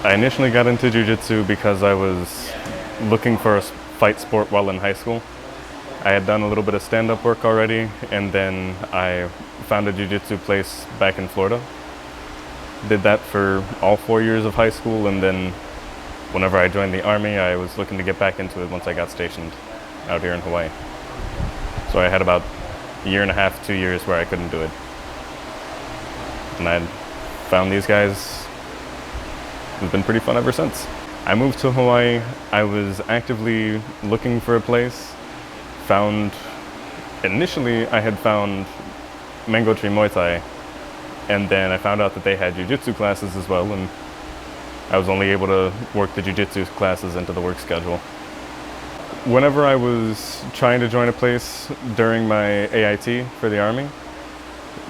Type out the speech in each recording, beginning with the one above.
I initially got into jiu-jitsu because I was looking for a fight sport while in high school. I had done a little bit of stand-up work already, and then I found a jiu-jitsu place back in Florida. Did that for all 4 years of high school, and then whenever I joined the Army, I was looking to get back into it once I got stationed out here in Hawaii. So I had about a year and a half, 2 years where I couldn't do it. And I found these guys. It's been pretty fun ever since. I moved to Hawaii. I was actively looking for a place. Initially I had found Mango Tree Muay Thai, and then I found out that they had jiu-jitsu classes as well, and I was only able to work the jiu-jitsu classes into the work schedule. Whenever I was trying to join a place during my AIT for the Army,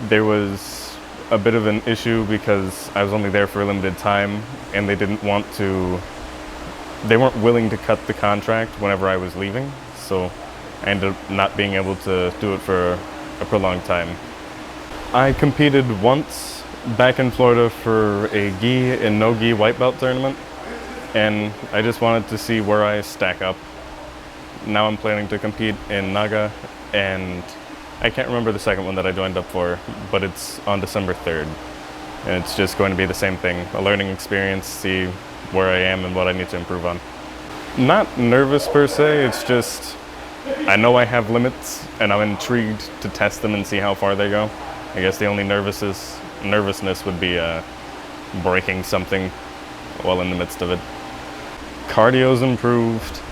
there was a bit of an issue because I was only there for a limited time, and they weren't willing to cut the contract whenever I was leaving, so I ended up not being able to do it for a prolonged time. I competed once back in Florida for a gi and no gi white belt tournament, and I just wanted to see where I stack up. Now I'm planning to compete in Naga, and I can't remember the second one that I joined up for, but it's on December 3rd. And it's just going to be the same thing, a learning experience, see where I am and what I need to improve on. Not nervous per se, it's just, I know I have limits, and I'm intrigued to test them and see how far they go. I guess the only nervousness would be breaking something while in the midst of it. Cardio's improved.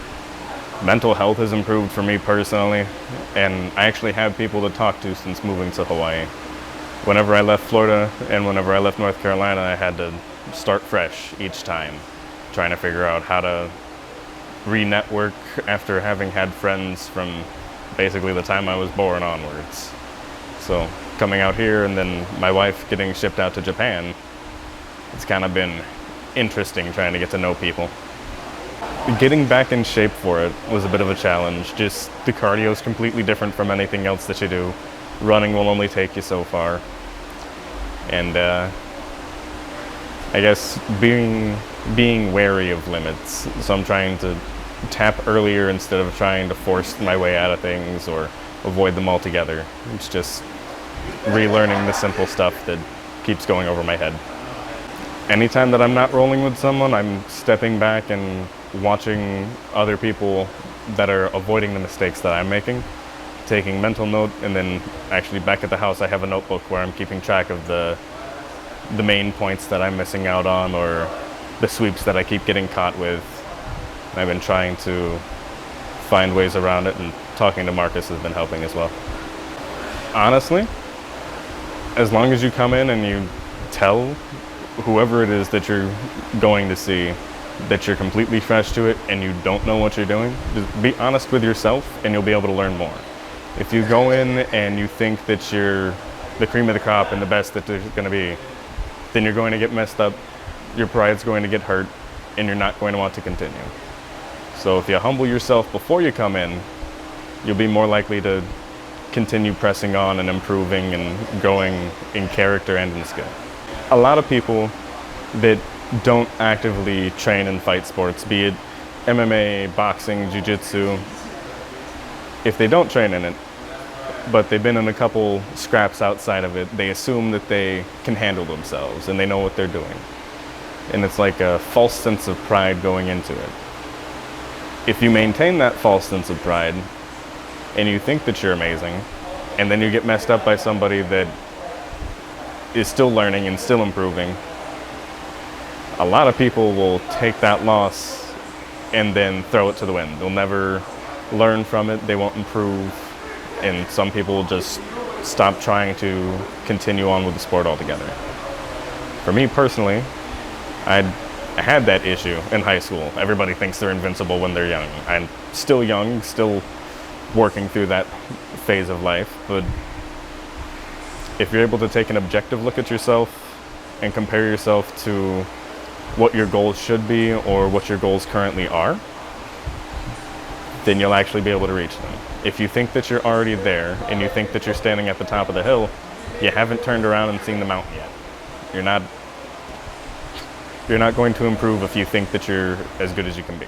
Mental health has improved for me personally, and I actually have people to talk to since moving to Hawaii. Whenever I left Florida and whenever I left North Carolina, I had to start fresh each time, trying to figure out how to re-network after having had friends from basically the time I was born onwards. So coming out here and then my wife getting shipped out to Japan, it's kind of been interesting trying to get to know people. Getting back in shape for it was a bit of a challenge. Just the cardio is completely different from anything else that you do. Running will only take you so far. And I guess being wary of limits. So I'm trying to tap earlier instead of trying to force my way out of things or avoid them altogether. It's just relearning the simple stuff that keeps going over my head. Anytime that I'm not rolling with someone, I'm stepping back and watching other people that are avoiding the mistakes that I'm making, taking mental note, and then actually back at the house I have a notebook where I'm keeping track of the main points that I'm missing out on or the sweeps that I keep getting caught with. And I've been trying to find ways around it, and talking to Marcus has been helping as well. Honestly, as long as you come in and you tell whoever it is that you're going to see that you're completely fresh to it and you don't know what you're doing, just be honest with yourself and you'll be able to learn more. If you go in and you think that you're the cream of the crop and the best that there's going to be, then you're going to get messed up, your pride's going to get hurt, and you're not going to want to continue. So if you humble yourself before you come in, you'll be more likely to continue pressing on and improving and growing in character and in skill. A lot of people that don't actively train in fight sports, be it MMA, boxing, jiu-jitsu, if they don't train in it, but they've been in a couple scraps outside of it, they assume that they can handle themselves and they know what they're doing. And it's like a false sense of pride going into it. If you maintain that false sense of pride and you think that you're amazing, and then you get messed up by somebody that is still learning and still improving, a lot of people will take that loss and then throw it to the wind. They'll never learn from it, they won't improve, and some people will just stop trying to continue on with the sport altogether. For me personally, I had that issue in high school. Everybody thinks they're invincible when they're young. I'm still young, still working through that phase of life, but if you're able to take an objective look at yourself and compare yourself to what your goals should be or what your goals currently are, then you'll actually be able to reach them. If you think that you're already there and you think that you're standing at the top of the hill, you haven't turned around and seen the mountain yet. You're not going to improve if you think that you're as good as you can be.